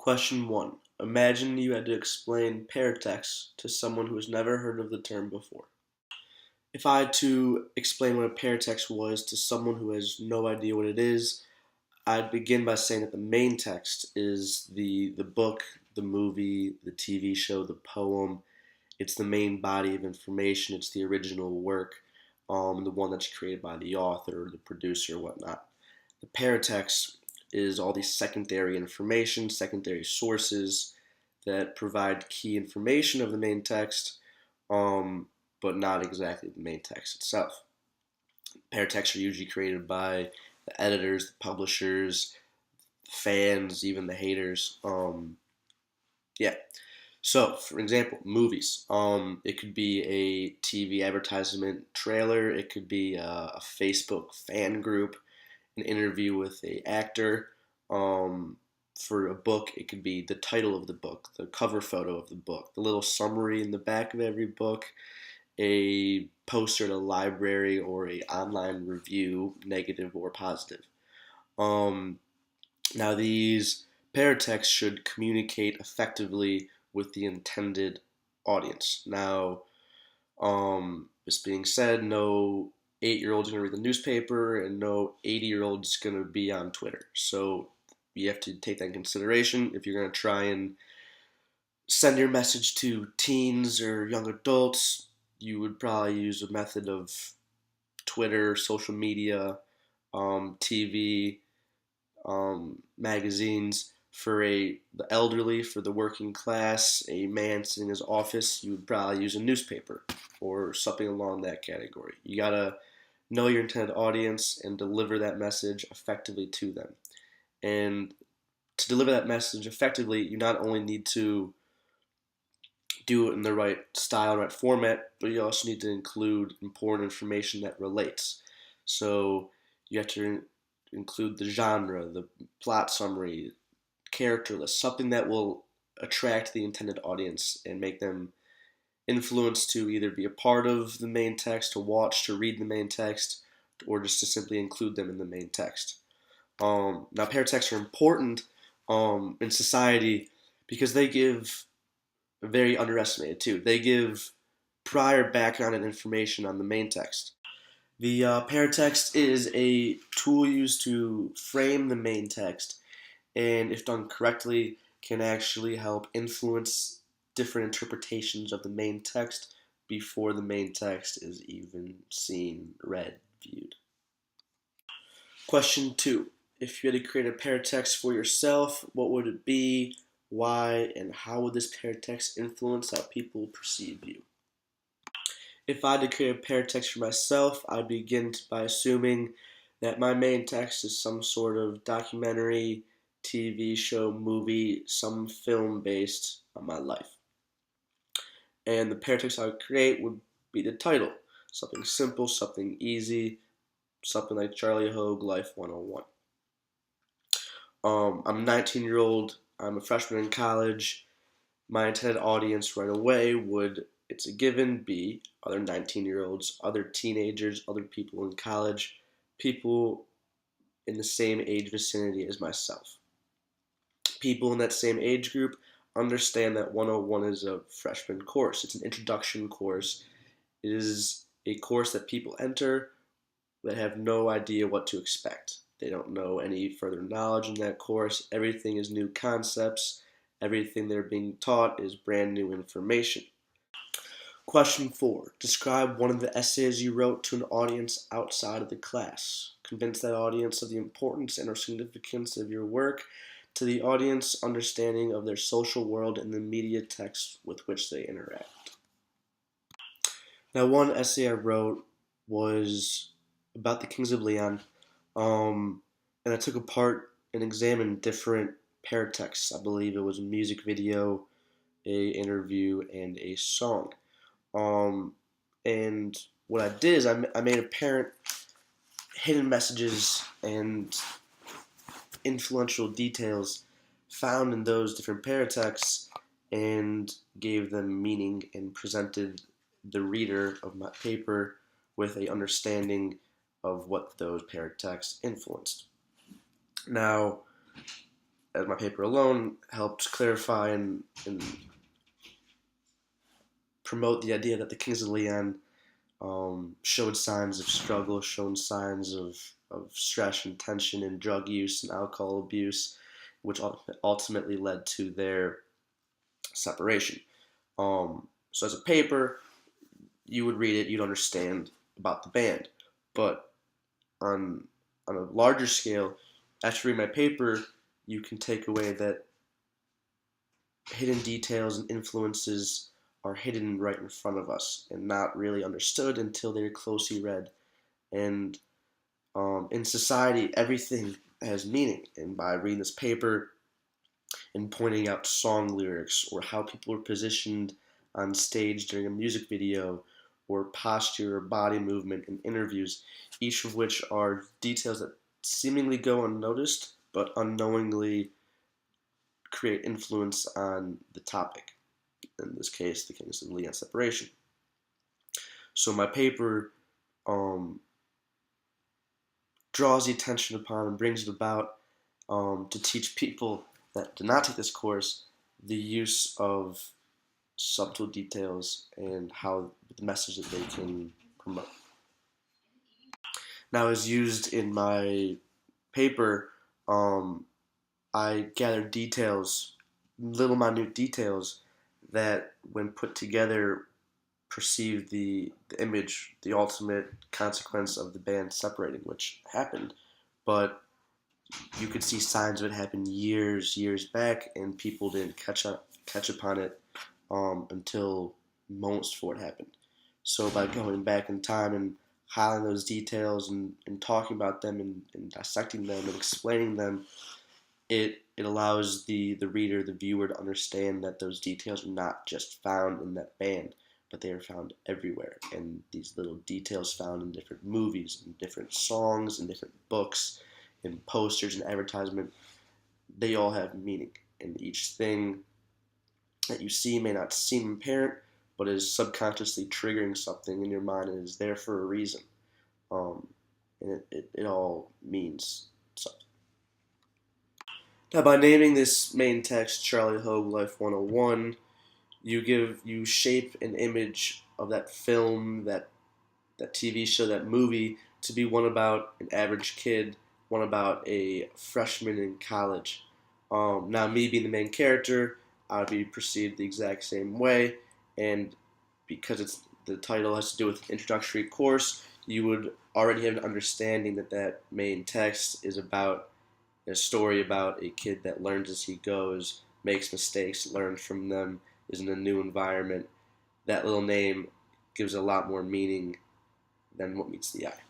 Question 1. Imagine you had to explain paratext to someone who has never heard of the term before. If I had to explain what a paratext was to someone who has no idea what it is, I'd begin by saying that the main text is the book, the movie, the TV show, the poem. It's the main body of information. It's the original work, the one that's created by the author, the producer, whatnot. The paratext is all these secondary information, secondary sources that provide key information of the main text, but not exactly the main text itself. Paratexts are usually created by the editors, the publishers, the fans, even the haters. Yeah. So, for example, movies. It could be a TV advertisement trailer. It could be a Facebook fan group, an interview with a actor. For a book, it could be the title of the book, the cover photo of the book, the little summary in the back of every book, a poster at a library, or a online review, negative or positive. Um, Now, these paratexts should communicate effectively with the intended audience. Now, this being said, no 8-year-old's going to read the newspaper, and no 80-year-old's going to be on Twitter. So you have to take that in consideration if you're going to try and send your message to teens or young adults. You would probably use a method of Twitter, social media, TV, magazines. For the elderly, for the working class, a man sitting in his office, you would probably use a newspaper or something along that category. You gotta know your intended audience and deliver that message effectively to them. And to deliver that message effectively, you not only need to do it in the right style, right format, but you also need to include important information that relates. So you have to include the genre, the plot summary, character list, something that will attract the intended audience and make them influenced to either be a part of the main text, to watch, to read the main text, or just to simply include them in the main text. Now, paratexts are important in society because they give very underestimated too. They give prior background and information on the main text. The paratext is a tool used to frame the main text, and if done correctly, can actually help influence different interpretations of the main text before the main text is even seen, read, viewed. Question 2. If you had to create a paratext for yourself, what would it be, why, and how would this paratext influence how people perceive you? If I had to create a paratext for myself, I'd begin by assuming that my main text is some sort of documentary, TV show, movie, some film based on my life. And the paratext I would create would be the title. Something simple, something easy, something like Charlie Hogue Life 101. I'm a 19-year-old, I'm a freshman in college. My intended audience right away would, it's a given, be other 19-year-olds, other teenagers, other people in college, people in the same age vicinity as myself. People in that same age group understand that 101 is a freshman course. It's an introduction course. It is a course that people enter that have no idea what to expect. They don't know any further knowledge in that course. Everything is new concepts. Everything they're being taught is brand new information. Question 4. Describe one of the essays you wrote to an audience outside of the class. Convince that audience of the importance and or significance of your work to the audience understanding of their social world and the media text with which they interact. Now, one essay I wrote was about the Kings of Leon, and I took apart and examined different paratexts. I believe it was a music video, a interview, and a song. And what I did is I made apparent hidden messages and influential details found in those different paratexts and gave them meaning and presented the reader of my paper with a understanding of what those paratexts influenced. Now, as my paper alone helped clarify and promote the idea that the Kings of Leon showed signs of struggle, showed signs of stress and tension and drug use and alcohol abuse, which ultimately led to their separation. So as a paper, you would read it, you'd understand about the band. But on on a larger scale, after reading my paper, you can take away that hidden details and influences are hidden right in front of us and not really understood until they're closely read. And in society, everything has meaning. And by reading this paper and pointing out song lyrics or how people are positioned on stage during a music video or posture or body movement in interviews, each of which are details that seemingly go unnoticed but unknowingly create influence on the topic. In this case, the Kings of Leon separation. So my paper um, draws the attention upon and brings it about to teach people that do not take this course the use of subtle details and how the message that they can promote. Now, as used in my paper, um, I gathered details, little minute details that, when put together, perceive the image, the ultimate consequence of the band separating, which happened. But you could see signs of it happen years back, and people didn't catch upon it until moments before it happened. So by going back in time and highlighting those details and talking about them and dissecting them and explaining them, it allows the reader, the viewer, to understand that those details are not just found in that band, but they are found everywhere. And these little details found in different movies, and different songs, and different books, and posters and advertisement, they all have meaning. And each thing that you see may not seem apparent, but is subconsciously triggering something in your mind and is there for a reason. Um, and it all means something. Now, by naming this main text Charlie Hogue Life 101, you shape an image of that film, that TV show, that movie, to be one about an average kid, one about a freshman in college. Now, me being the main character, I would be perceived the exact same way, and because the title has to do with an introductory course, you would already have an understanding that that main text is about a story about a kid that learns as he goes, makes mistakes, learns from them, is in a new environment. That little name gives a lot more meaning than what meets the eye.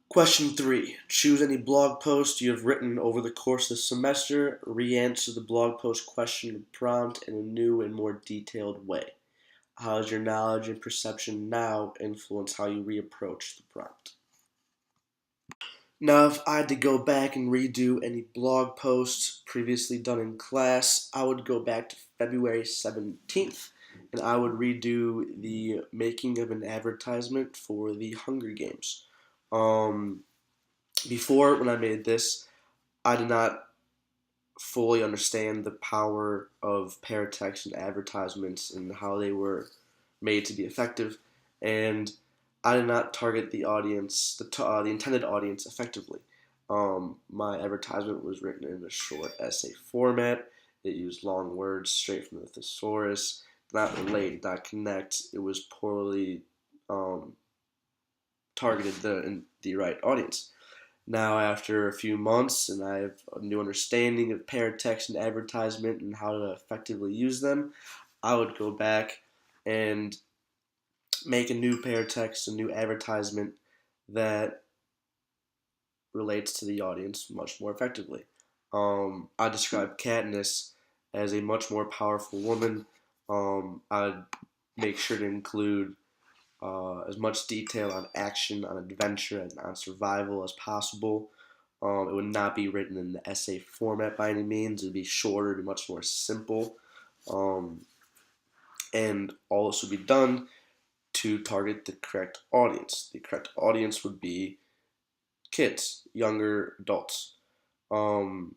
Question 3. Choose any blog post you have written over the course of the semester. Re-answer the blog post question and prompt in a new and more detailed way. How does your knowledge and perception now influence how you reapproach the prompt? Now, if I had to go back and redo any blog posts previously done in class, I would go back to February 17th and I would redo the making of an advertisement for the Hunger Games. Um, Before, when I made this, I did not fully understand the power of paratext and advertisements and how they were made to be effective, and I did not target the audience, the intended audience, effectively. My advertisement was written in a short essay format. It used long words straight from the thesaurus, not relate, not connect. It was poorly um, targeted the right audience. Now, after a few months, and I have a new understanding of paratext and advertisement and how to effectively use them, I would go back and make a new paratext, a new advertisement that relates to the audience much more effectively. I describe Katniss as a much more powerful woman. I'd make sure to include as much detail on action, on adventure, and on survival as possible. It would not be written in the essay format by any means. It would be shorter, be much more simple, um, and all this would be done to target the correct audience. The correct audience would be kids, younger adults. Um,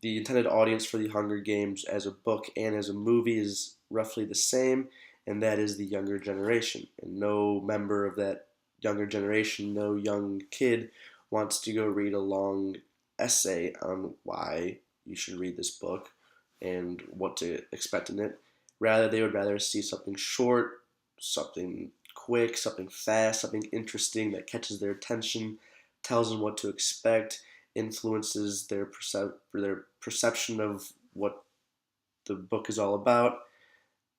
the intended audience for the Hunger Games as a book and as a movie is roughly the same, and that is the younger generation. And no member of that younger generation, no young kid wants to go read a long essay on why you should read this book and what to expect in it. Rather, they would rather see something short, something quick, something fast, something interesting that catches their attention, tells them what to expect, influences their perception of what the book is all about,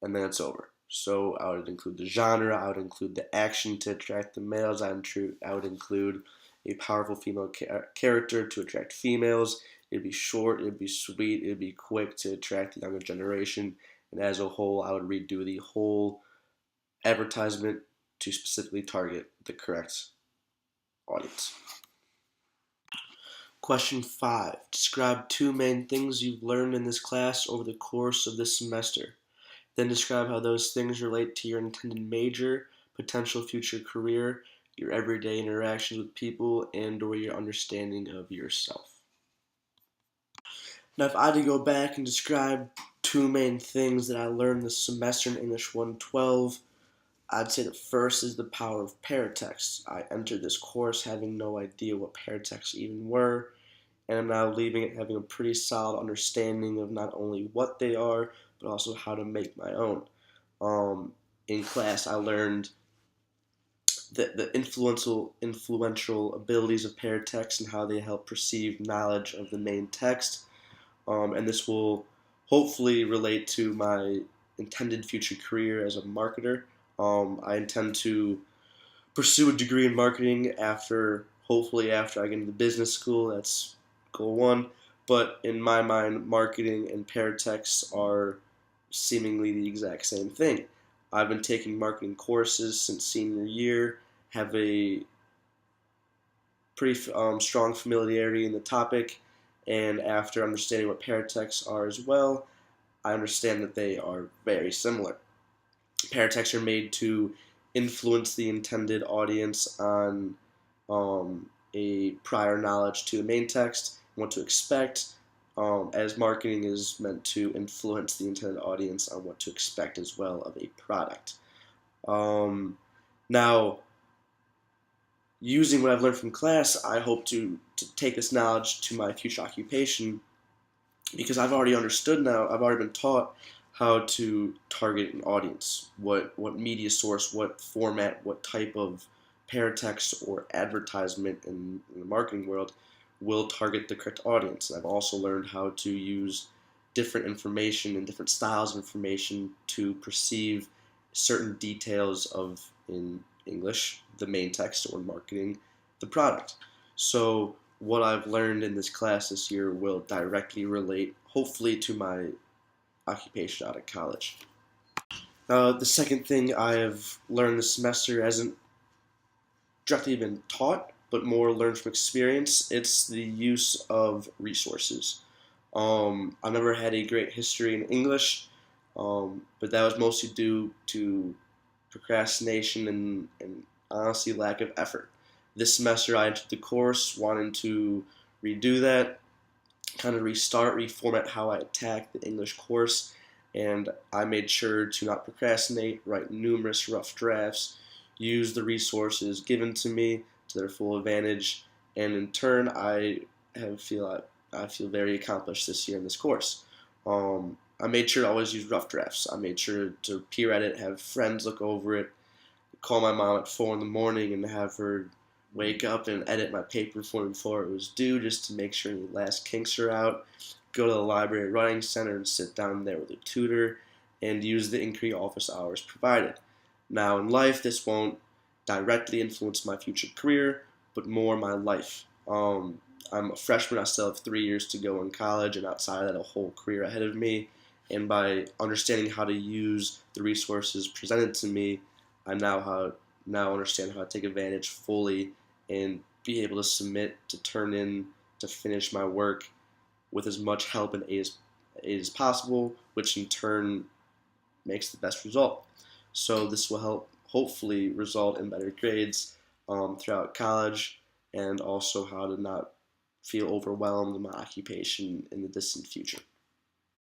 and then it's over. So I would include the genre, I would include the action to attract the males, I would include a powerful female character to attract females. It'd be short, it'd be sweet, it'd be quick to attract the younger generation. And as a whole, I would redo the whole advertisement to specifically target the correct audience. Question 5. Describe two main things you've learned in this class over the course of this semester. Then describe how those things relate to your intended major, potential future career, your everyday interactions with people, and or your understanding of yourself. Now, if I had to go back and describe two main things that I learned this semester in English 112, I'd say the first is the power of paratexts. I entered this course having no idea what paratexts even were, and I'm now leaving it having a pretty solid understanding of not only what they are, but also how to make my own. In class, I learned the influential abilities of paratext and how they help perceive knowledge of the main text, and this will hopefully relate to my intended future career as a marketer. I intend to pursue a degree in marketing hopefully after I get into business school. That's goal one. But in my mind, marketing and paratexts are seemingly the exact same thing. I've been taking marketing courses since senior year, have a pretty strong familiarity in the topic, and after understanding what paratexts are as well, I understand that they are very similar. Paratexts are made to influence the intended audience on a prior knowledge to the main text, what to expect, as marketing is meant to influence the intended audience on what to expect as well of a product. Now, using what I've learned from class, I hope to take this knowledge to my future occupation because I've already understood now, I've already been taught how to target an audience, what media source, what format, what type of paratext or advertisement in the marketing world will target the correct audience. And I've also learned how to use different information and different styles of information to perceive certain details of, in English, the main text or marketing the product. So what I've learned in this class this year will directly relate, hopefully, to my occupation out of college. The second thing I have learned this semester hasn't directly been taught, but more learned from experience. It's the use of resources. I never had a great history in English, but that was mostly due to procrastination and honestly lack of effort. This semester I entered the course wanting to redo that, kind of restart, reformat how I attack the English course, and I made sure to not procrastinate, write numerous rough drafts, use the resources given to me to their full advantage, and in turn, I feel very accomplished this year in this course. I made sure to always use rough drafts. I made sure to peer edit, have friends look over it, call my mom at 4 in the morning and have her wake up and edit my paper for me before it was due just to make sure any last kinks are out, go to the library writing center and sit down there with a tutor and use the increased office hours provided. Now in life, this won't directly influence my future career, but more my life. I'm a freshman, I still have 3 years to go in college, and outside of that, a whole career ahead of me. And by understanding how to use the resources presented to me, I now understand how to take advantage fully and be able to submit, to turn in, to finish my work with as much help and aid as possible, which in turn makes the best result. So this will help hopefully result in better grades throughout college, and also how to not feel overwhelmed in my occupation in the distant future.